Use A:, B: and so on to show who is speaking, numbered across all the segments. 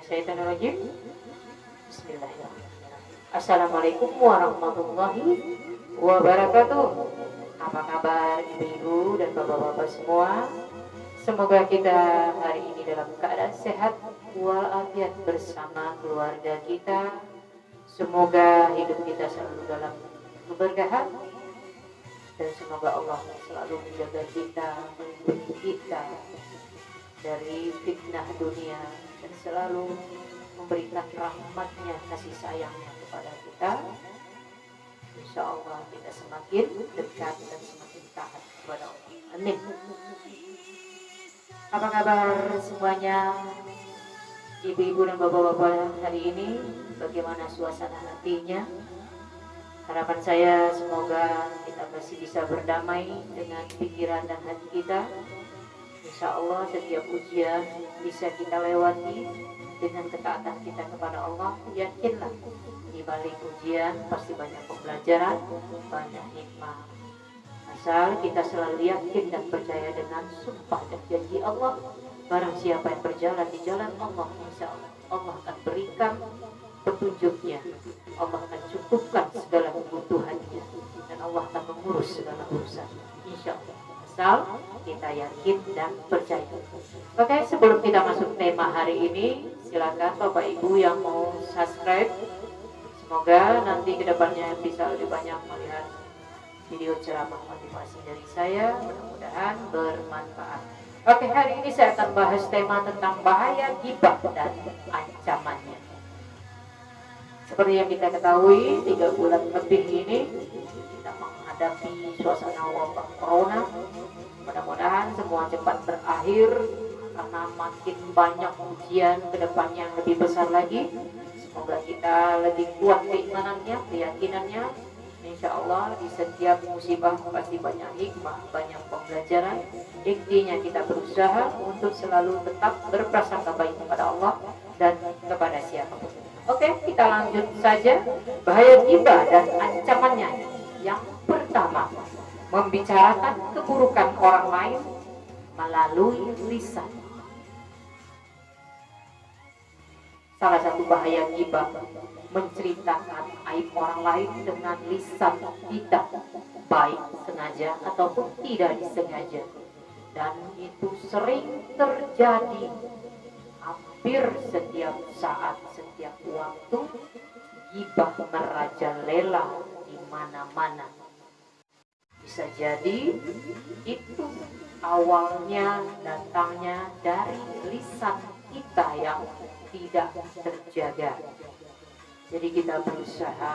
A: minasyaitonirrajim. Bismillahirrahmanirrahim. Assalamualaikum warahmatullahi wabarakatuh. Apa kabar ibu-ibu dan bapak-bapak semua? Semoga kita hari ini dalam keadaan sehat walafiat bersama keluarga kita. Semoga hidup kita selalu dalam keberkahan, dan semoga Allah selalu menjaga kita, melindungi kita dari fitnah dunia, dan selalu memberikan rahmatnya, kasih sayangnya kepada kita. Insya Allah kita semakin dekat dan semakin taat kepada Allah. Amin. Apa kabar semuanya, ibu-ibu dan bapak-bapak hari ini? Bagaimana suasana hatinya? Harapan saya semoga kita masih bisa berdamai dengan pikiran dan hati kita. Insya Allah setiap ujian bisa kita lewati dengan ketaatan kita kepada Allah. Yakinlah di balik ujian pasti banyak pembelajaran, banyak hikmah. Asal kita selalu yakin dan percaya dengan sumpah dan janji Allah. Barang siapa yang berjalan di jalan Allah, insya Allah Allah akan berikan petunjuknya, Allah akan cukupkan segala kebutuhannya, dan Allah akan mengurus segala urusan, insya Allah, asal kita yakin dan percaya. Oke, sebelum kita masuk tema hari ini, silakan Bapak Ibu yang mau subscribe. Semoga nanti kedepannya bisa lebih banyak melihat video ceramah motivasi dari saya, mudah-mudahan bermanfaat. Oke, hari ini saya akan bahas tema tentang bahaya ghibah dan ancamannya. Seperti yang kita ketahui, 3 bulan lebih ini kita menghadapi suasana wabah corona. Mudah-mudahan semua cepat berakhir, karena makin banyak ujian ke depannya yang lebih besar lagi. Semoga kita lebih kuat keimanannya, keyakinannya. Insya Allah di setiap musibah pasti banyak hikmah, banyak pembelajaran. Intinya kita berusaha untuk selalu tetap berprasangka baik kepada Allah dan kepada siapapun. Oke, kita lanjut saja. Bahaya ghibah dan ancamannya. Yang pertama, membicarakan keburukan orang lain melalui lisan. Salah satu bahaya ghibah, menceritakan aib orang lain dengan lisan kita, baik sengaja ataupun tidak disengaja. Dan itu sering terjadi. Hampir setiap saat, setiap waktu, ghibah merajalela di mana-mana. Bisa jadi itu awalnya datangnya dari lisan kita yang tidak terjaga. Jadi kita berusaha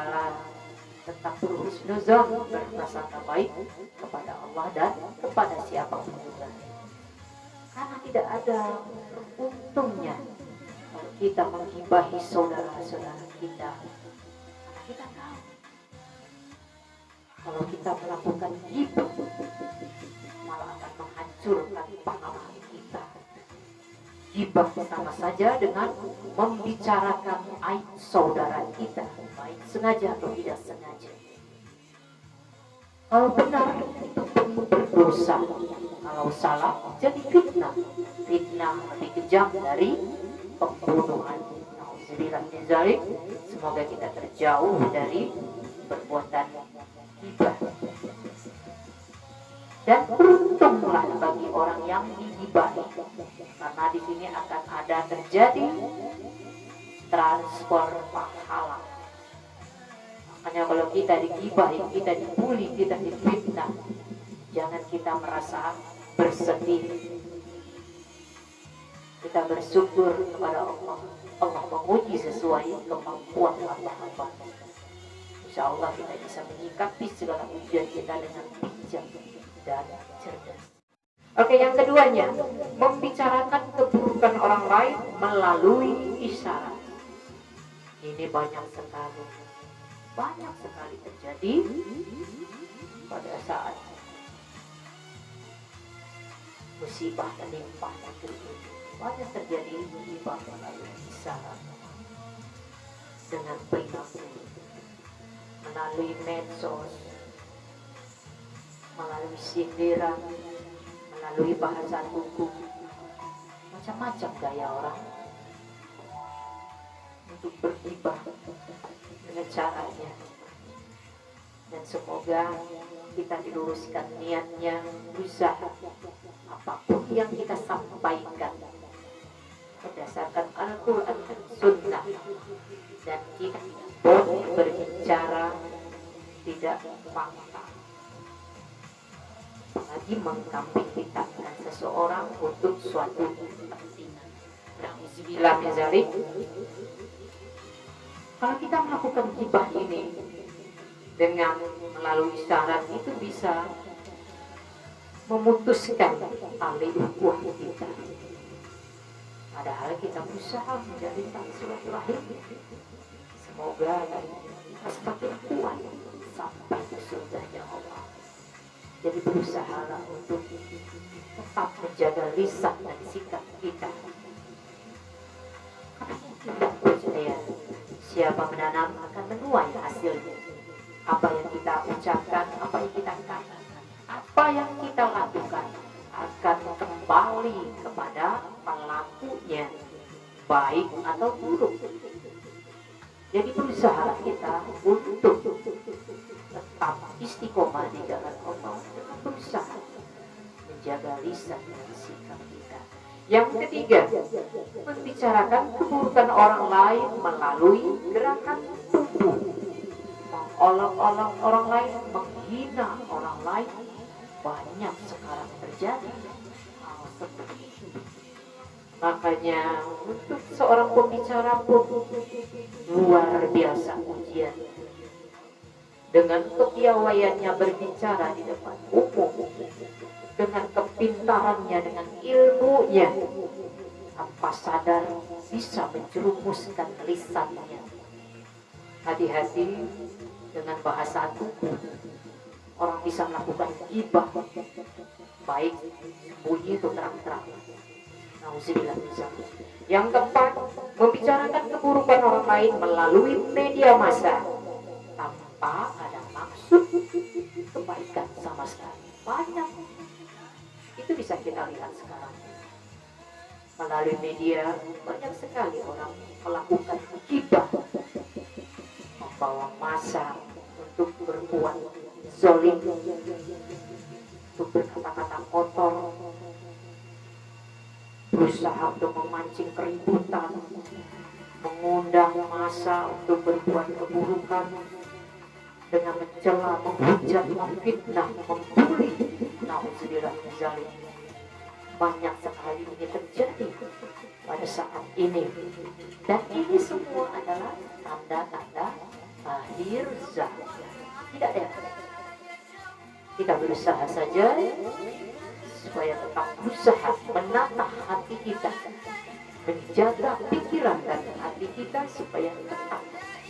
A: tetap berhusnuzon, berprasangka baik kepada Allah dan kepada siapapun juga. Karena tidak ada untungnya kalau kita menggibahi saudara-saudara kita. Karena kita tahu kalau kita melakukan ghibah malah akan menghancurkan pahala kita. Ghibah sama saja dengan membicarakan aib saudara kita, baik sengaja atau tidak sengaja. Kalau benar itu berdosa, kalau salah jadi fitnah. Fitnah lebih kejam dari pembunuhan. Nauzubillah min dzalik. Semoga kita terjauh dari perbuatan ghibah. Dan beruntunglah bagi orang yang digibahi, karena di sini akan ada terjadi transfer pahala. Makanya kalau kita digibahi, kita dibully, kita difitnah, jangan kita merasa bersedih. Kita bersyukur kepada Allah. Allah menguji sesuai kemampuan hamba-hamba. Insya Allah kita bisa menyikapi segala ujian kita dengan bijak dan cerdas. Oke, yang keduanya, membicarakan keburukan orang lain melalui isyarat. Ini banyak sekali terjadi pada saat musibah menimpa negeri ini. Banyak terjadi musibah melalui isyarat, dengan perilaku, melalui medsos, melalui sindiran, melalui bahasa tubuh, macam-macam gaya orang. untuk bergibah dengan caranya. Dan semoga kita diluruskan niatnya, usaha apapun yang kita sampaikan berdasarkan Al-Quran dan Sunnah, dan kita boleh berbicara tidak fakta, apalagi mengkambing hitamkan seseorang untuk suatu kepentingan. Nauzubillah min dzalik. Kalau kita melakukan gibah ini dengan melalui syarat, itu bisa memutuskan tali ukhuwah kita. Padahal kita berusaha menjadi silaturahim. Semoga kita semakin kuat sampai ke surganya Allah. Jadi berusahalah untuk tetap menjaga lisan dan sikap kita. Karena percaya siapa menanam akan menuai hasilnya. Apa yang kita ucapkan, apa yang kita katakan, apa yang kita lakukan akan kembali kepada pelakunya, baik atau buruk. Jadi berusaha kita untuk tetap istiqomah di jalan Allah dengan berusaha menjaga lisan dan sikap kita. Yang ketiga, membicarakan keburukan orang lain melalui gerakan tubuh, mengolok-olok orang lain, menghina orang lain. Banyak sekarang terjadi hal seperti itu. Makanya untuk seorang pembicara pun luar biasa ujian. Dengan kepiawaiannya berbicara di depan umum, dengan kepintarannya, dengan ilmunya, tanpa sadar bisa menjerumuskan lisannya. Hati-hati dengan bahasa tubuh. Orang bisa melakukan ghibah, baik sembunyi atau terang-terang. Nauzubillah min dzalik. Yang keempat, membicarakan keburukan orang lain melalui media massa tanpa ada maksud kebaikan sama sekali. Banyak itu bisa kita lihat sekarang. Melalui media banyak sekali orang melakukan ghibah, membawa massa untuk berbuat zolim, untuk berkata-kata kotor, berusaha untuk memancing keributan, mengundang massa untuk berbuat keburukan dengan mencela, menghujat, memfitnah, membuli. Nauzubillah min dzalik. Banyak sekali ini terjadi pada saat ini, dan ini semua adalah tanda-tanda akhir zaman. Tidak ada. Kita berusaha saja supaya tetap berusaha menatah hati kita, menjaga pikiran dan hati kita supaya tetap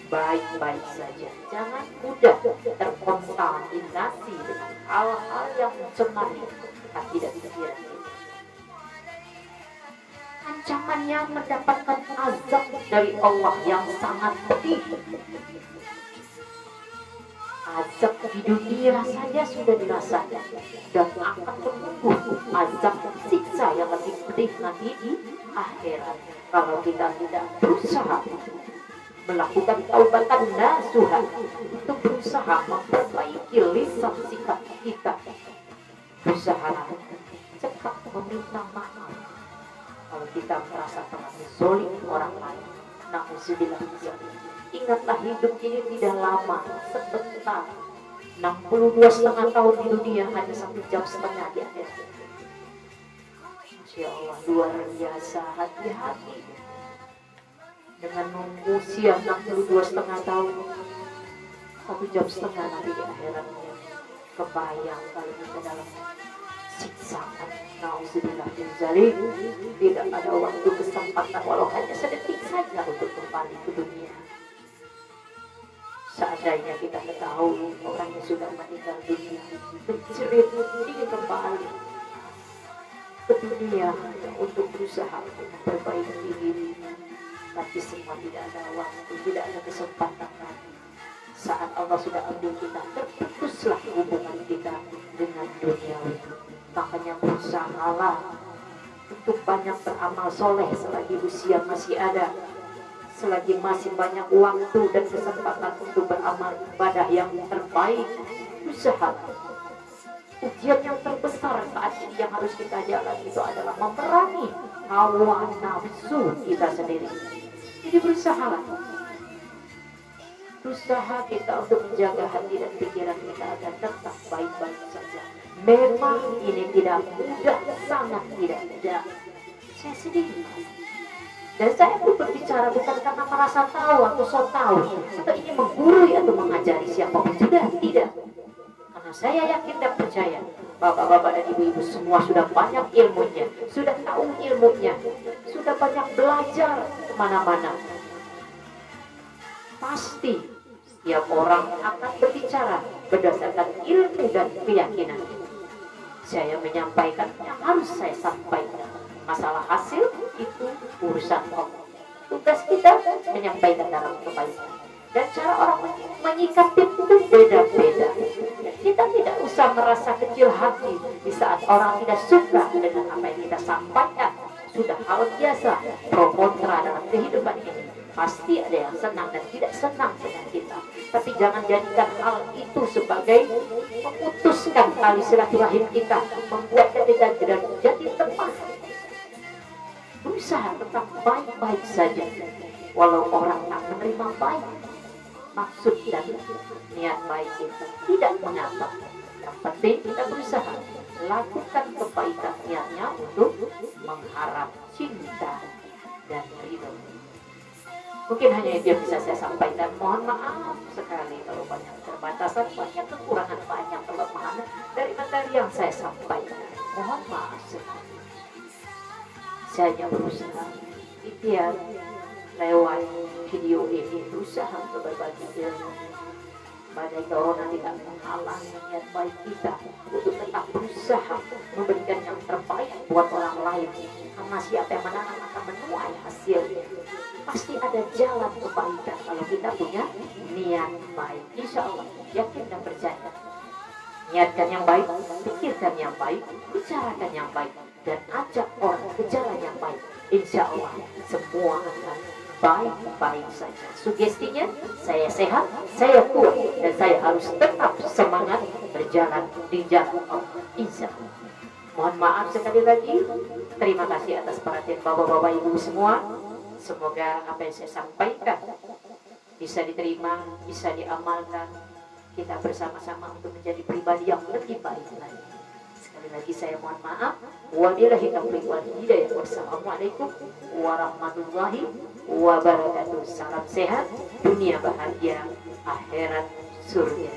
A: baik-baik saja. Jangan mudah terkontaminasi dengan hal-hal yang mencemari hati dan pikiran kita. Ancamannya mendapatkan azab dari Allah yang sangat pedih. Azab di dunia saja sudah dirasakan, dan akan menunggu azab siksa yang lebih pedih nanti di akhirat kalau kita tidak berusaha melakukan taubatan nasuha, untuk berusaha memperbaiki lisan sikap kita. Berusaha cepat meminta maaf kalau kita merasa telah menzolim orang lain. Nauzubillah min dzalik. Ingatlah hidup ini tidak lama, sebentar. 62,5 tahun di dunia, hanya 1 jam setengah di akhirat. Masya Allah, luar biasa. Hati-hati dengan usia 62,5 tahun, 1 jam setengah nanti di akhiratnya. Kebayang kalau kita dalam siksaan. Nauzubillah min dzalik. Tidak ada waktu kesempatan walau hanya sedetik saja untuk kembali ke dunia. Seandainya kita ketahui orang yang sudah meninggal dunia, menjerit ingin kembali ke dunia untuk berusaha untuk memperbaiki diri, tapi semua tidak ada waktu, tidak ada kesempatan lagi. Saat Allah sudah ambil kita, terputuslah hubungan kita dengan dunia. Makanya berusahalah untuk banyak beramal soleh selagi usia masih ada, selagi masih banyak waktu dan kesempatan untuk beramal ibadah yang terbaik, usaha. Ujian yang terbesar saat ini yang harus kita jalani itu adalah memerangi hawa nafsu kita sendiri. Jadi berusaha kita untuk menjaga hati dan pikiran kita agar tetap baik-baik saja. Memang ini tidak mudah, sangat tidak mudah. Saya sendiri. Dan saya pun berbicara bukan karena merasa tahu atau so tahu, atau ingin menggurui atau mengajari siapapun, sudah tidak. Karena saya yakin dan percaya, bapak-bapak dan ibu-ibu semua sudah banyak ilmunya, sudah tahu ilmunya, sudah banyak belajar kemana-mana. Pasti setiap orang akan berbicara berdasarkan ilmu dan keyakinan. Saya menyampaikan yang harus saya sampaikan. Masalah hasil itu urusan Allah. Tugas kita menyampaikan dalam kebaikan. Dan cara orang menyikapi itu beda-beda. Kita tidak usah merasa kecil hati di saat orang tidak suka dengan apa yang kita sampaikan. Sudah hal biasa, pro kontra dalam kehidupan ini. Pasti ada yang senang dan tidak senang dengan kita. Tapi jangan jadikan hal itu sebagai memutuskan tali silaturahim kita, membuat kita jadi teman. Berusaha tetap baik-baik saja, walau orang tak menerima baik. Maksud dan niat baik kita tidak mengapa. Yang penting kita berusaha lakukan kebaikan niatnya untuk mengharap cinta dan ridho. Mungkin hanya itu yang bisa saya sampaikan. Mohon maaf sekali kalau banyak keterbatasan, banyak kekurangan, banyak kelemahan dari materi yang saya sampaikan. Mohon maaf sekali. Saya hanya berusaha ikhtiar lewat video ini, berusaha untuk berbagi ilmu. Badai corona tidak menghalangi niat baik kita untuk tetap berusaha memberikan yang terbaik buat orang lain. Karena siapa yang menanam akan menuai hasilnya. Pasti ada jalan kebaikan kalau kita punya niat baik. Insya Allah, yakin dan percaya. Niatkan yang baik, pikirkan yang baik, bicarakan yang baik, dan ajak orang ke jalan yang baik. Insya Allah, semua akan baik-baik saja. Sugestinya, saya sehat, saya kuat, dan saya harus tetap semangat berjalan di jalan Allah. Insya Allah. Mohon maaf sekali lagi. Terima kasih atas perhatian bapak-bapak ibu semua. Semoga apa yang saya sampaikan bisa diterima, bisa diamalkan. Kita bersama-sama untuk menjadi pribadi yang lebih baik lagi. Sekali lagi saya mohon maaf. Wabillahi taufiq wal hidayah. Wassalamualaikum warahmatullahi wabarakatuh. Salam sehat, dunia bahagia, akhirat surga.